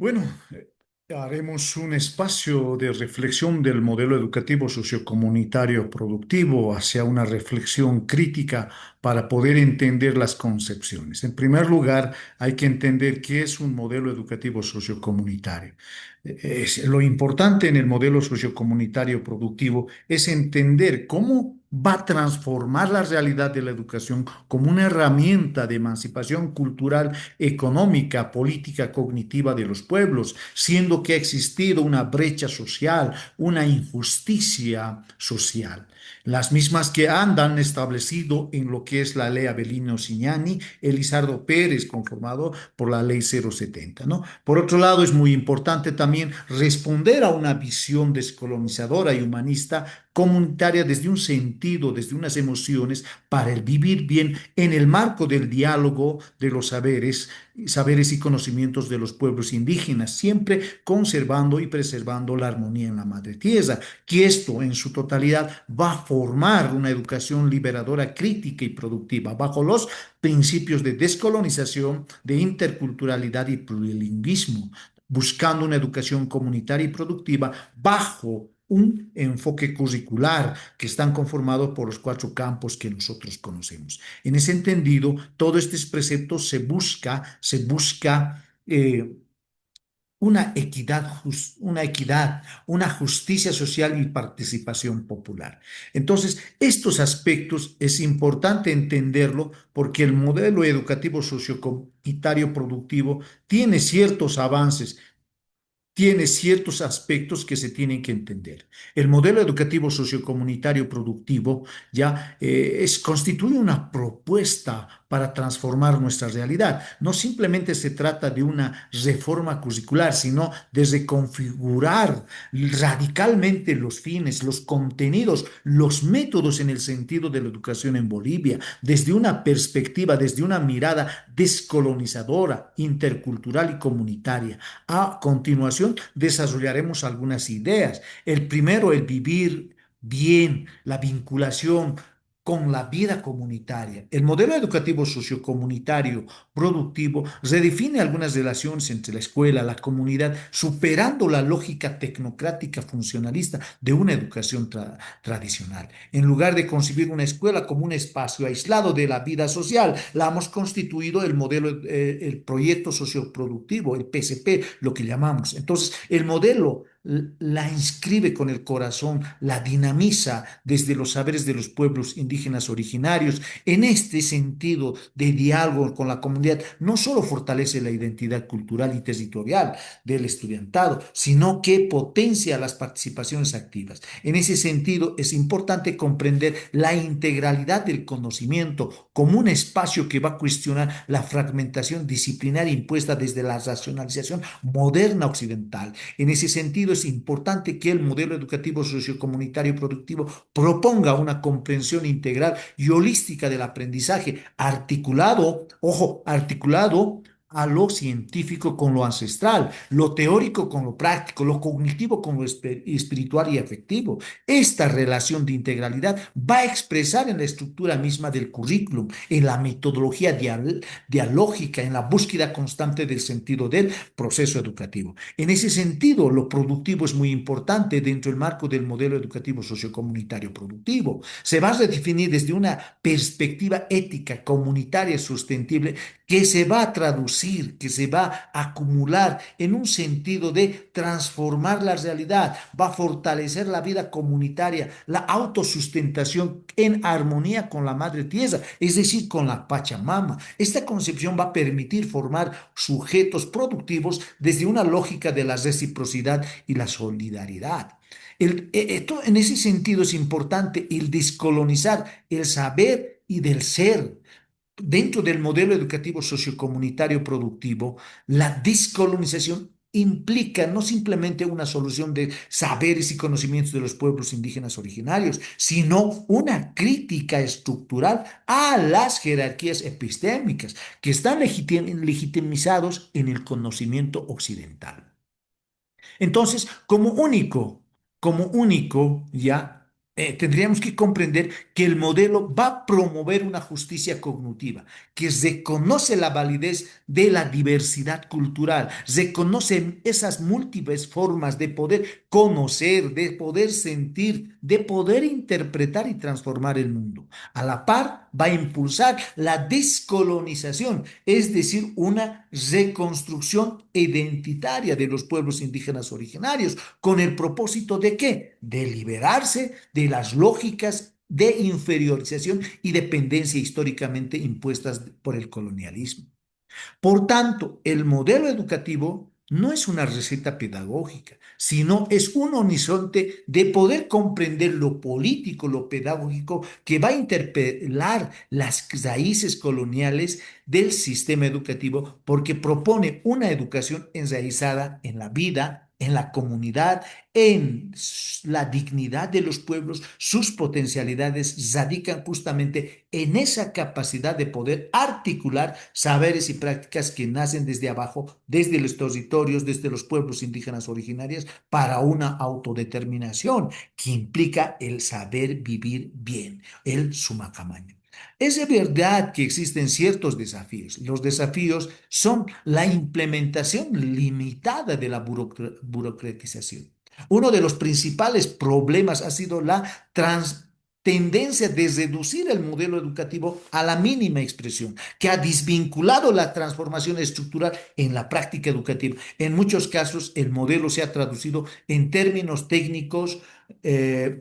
Bueno, haremos un espacio de reflexión del modelo educativo sociocomunitario productivo hacia una reflexión crítica para poder entender las concepciones. En primer lugar, hay que entender qué es un modelo educativo sociocomunitario. Lo importante en el modelo sociocomunitario productivo es entender cómo va a transformar la realidad de la educación como una herramienta de emancipación cultural, económica, política, cognitiva de los pueblos, siendo que ha existido una brecha social, una injusticia social, las mismas que han establecido en lo que es la ley Avelino Signani, Elizardo Pérez, conformado por la ley 070, ¿no? Por otro lado, es muy importante también responder a una visión descolonizadora y humanista comunitaria desde un sentido, desde unas emociones, para el vivir bien en el marco del diálogo de los saberes y conocimientos de los pueblos indígenas, siempre conservando y preservando la armonía en la madre tierra, que esto en su totalidad va a formar una educación liberadora, crítica y productiva, bajo los principios de descolonización, de interculturalidad y plurilingüismo, buscando una educación comunitaria y productiva bajo un enfoque curricular que están conformados por los cuatro campos que nosotros conocemos. En ese entendido, todos estos preceptos se busca una equidad, una justicia social y participación popular. Entonces, estos aspectos es importante entenderlo porque el modelo educativo sociocomunitario productivo tiene ciertos aspectos que se tienen que entender. El modelo educativo sociocomunitario productivo constituye una propuesta para transformar nuestra realidad. No simplemente se trata de una reforma curricular, sino de reconfigurar radicalmente los fines, los contenidos, los métodos en el sentido de la educación en Bolivia, desde una perspectiva, desde una mirada descolonizadora, intercultural y comunitaria. A continuación, desarrollaremos algunas ideas. El primero, el vivir bien, la vinculación con la vida comunitaria. El modelo educativo sociocomunitario productivo redefine algunas relaciones entre la escuela, la comunidad, superando la lógica tecnocrática funcionalista de una educación tradicional. En lugar de concebir una escuela como un espacio aislado de la vida social, la hemos constituido el proyecto socioproductivo, el PSP, lo que llamamos. Entonces, el modelo la inscribe con el corazón, la dinamiza desde los saberes de los pueblos indígenas originarios. En este sentido de diálogo con la comunidad, no solo fortalece la identidad cultural y territorial del estudiantado, sino que potencia las participaciones activas. En ese sentido, es importante comprender la integralidad del conocimiento como un espacio que va a cuestionar la fragmentación disciplinaria impuesta desde la racionalización moderna occidental. En ese sentido, es importante que el modelo educativo sociocomunitario productivo proponga una comprensión integral y holística del aprendizaje, articulado, ojo, articulado a lo científico con lo ancestral, lo teórico con lo práctico, lo cognitivo con lo espiritual y afectivo. Esta relación de integralidad va a expresar en la estructura misma del currículum, en la metodología dialógica, en la búsqueda constante del sentido del proceso educativo. En ese sentido, lo productivo es muy importante dentro del marco del modelo educativo sociocomunitario productivo. Se va a redefinir desde una perspectiva ética, comunitaria, sostenible, que se va a traducir, que se va a acumular en un sentido de transformar la realidad, va a fortalecer la vida comunitaria, la autosustentación en armonía con la madre tierra, es decir, con la Pachamama. Esta concepción va a permitir formar sujetos productivos desde una lógica de la reciprocidad y la solidaridad. En ese sentido es importante el descolonizar el saber y del ser. Dentro del modelo educativo sociocomunitario productivo, la descolonización implica no simplemente una solución de saberes y conocimientos de los pueblos indígenas originarios, sino una crítica estructural a las jerarquías epistémicas que están legitimizados en el conocimiento occidental. Entonces, como único, ya tendríamos que comprender que el modelo va a promover una justicia cognitiva, que reconoce la validez de la diversidad cultural, reconoce esas múltiples formas de poder conocer, de poder sentir, de poder interpretar y transformar el mundo. A la par, va a impulsar la descolonización, es decir, una reconstrucción identitaria de los pueblos indígenas originarios, con el propósito de ¿qué? De liberarse de las lógicas de inferiorización y dependencia históricamente impuestas por el colonialismo. Por tanto, el modelo educativo no es una receta pedagógica, sino es un horizonte de poder comprender lo político, lo pedagógico, que va a interpelar las raíces coloniales del sistema educativo, porque propone una educación enraizada en la vida, en la comunidad, en la dignidad de los pueblos. Sus potencialidades radican justamente en esa capacidad de poder articular saberes y prácticas que nacen desde abajo, desde los territorios, desde los pueblos indígenas originarios, para una autodeterminación que implica el saber vivir bien, el sumacamaño. Es de verdad que existen ciertos desafíos. Los desafíos son la implementación limitada de la burocratización. Uno de los principales problemas ha sido la tendencia de reducir el modelo educativo a la mínima expresión, que ha desvinculado la transformación estructural en la práctica educativa. En muchos casos, el modelo se ha traducido en términos técnicos,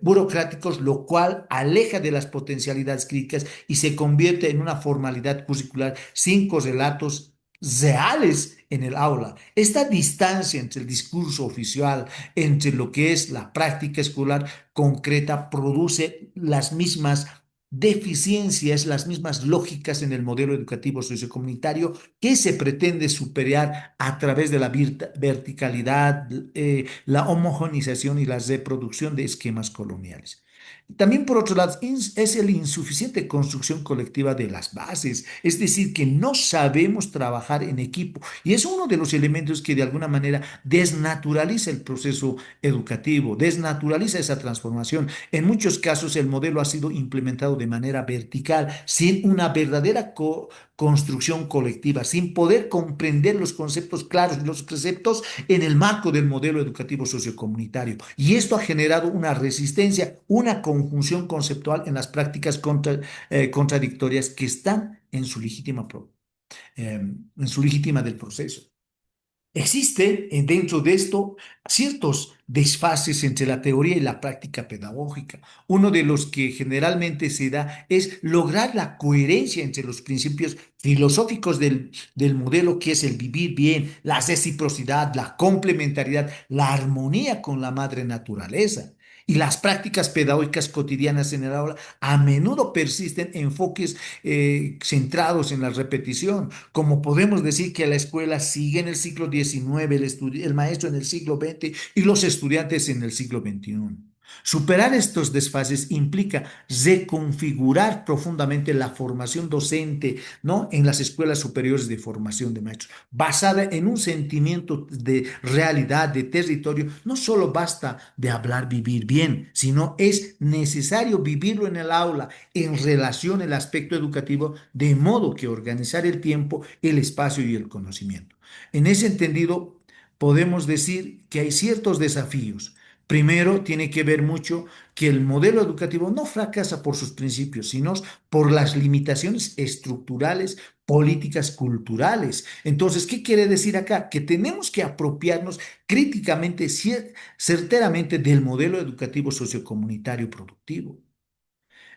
burocráticos, lo cual aleja de las potencialidades críticas y se convierte en una formalidad curricular sin correlatos reales en el aula. Esta distancia entre el discurso oficial, entre lo que es la práctica escolar concreta, produce las mismas deficiencias, las mismas lógicas en el modelo educativo sociocomunitario que se pretende superar a través de la verticalidad, la homogeneización y la reproducción de esquemas coloniales. También, por otro lado, es la insuficiente construcción colectiva de las bases, es decir, que no sabemos trabajar en equipo. Y es uno de los elementos que de alguna manera desnaturaliza el proceso educativo, desnaturaliza esa transformación. En muchos casos el modelo ha sido implementado de manera vertical, sin una verdadera construcción colectiva, sin poder comprender los conceptos claros, los preceptos en el marco del modelo educativo sociocomunitario. Y esto ha generado una resistencia, una conjunción conceptual en las prácticas contradictorias que están en su legítima del proceso. Existen dentro de esto ciertos desfases entre la teoría y la práctica pedagógica. Uno de los que generalmente se da es lograr la coherencia entre los principios filosóficos del modelo, que es el vivir bien, la reciprocidad, la complementariedad, la armonía con la madre naturaleza. Y las prácticas pedagógicas cotidianas en el aula a menudo persisten enfoques centrados en la repetición, como podemos decir que la escuela sigue en el siglo XIX, el maestro en el siglo XX y los estudiantes en el siglo XXI. Superar estos desfases implica reconfigurar profundamente la formación docente, ¿no? En las escuelas superiores de formación de maestros, basada en un sentimiento de realidad, de territorio. No solo basta de hablar vivir bien, sino es necesario vivirlo en el aula, en relación al aspecto educativo, de modo que organizar el tiempo, el espacio y el conocimiento. En ese entendido, podemos decir que hay ciertos desafíos. Primero, tiene que ver mucho que el modelo educativo no fracasa por sus principios, sino por las limitaciones estructurales, políticas, culturales. Entonces, ¿qué quiere decir acá? Que tenemos que apropiarnos críticamente, certeramente del modelo educativo sociocomunitario productivo.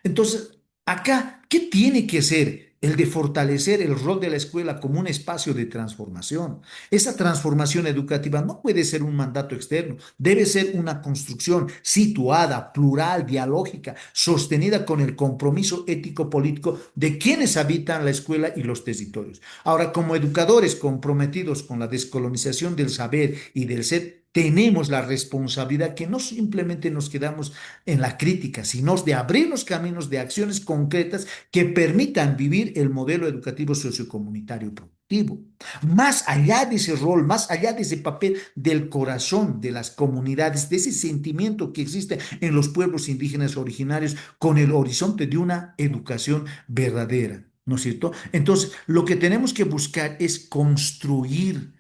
Entonces, acá, ¿qué tiene que ser? El de fortalecer el rol de la escuela como un espacio de transformación. Esa transformación educativa no puede ser un mandato externo, debe ser una construcción situada, plural, dialógica, sostenida con el compromiso ético-político de quienes habitan la escuela y los territorios. Ahora, como educadores comprometidos con la descolonización del saber y del ser, tenemos la responsabilidad que no simplemente nos quedamos en la crítica, sino de abrir los caminos de acciones concretas que permitan vivir el modelo educativo sociocomunitario productivo. Más allá de ese rol, más allá de ese papel del corazón de las comunidades, de ese sentimiento que existe en los pueblos indígenas originarios con el horizonte de una educación verdadera, ¿no es cierto? Entonces, lo que tenemos que buscar es construir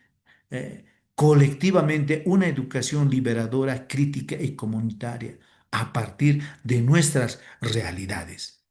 eh, colectivamente una educación liberadora, crítica y comunitaria a partir de nuestras realidades.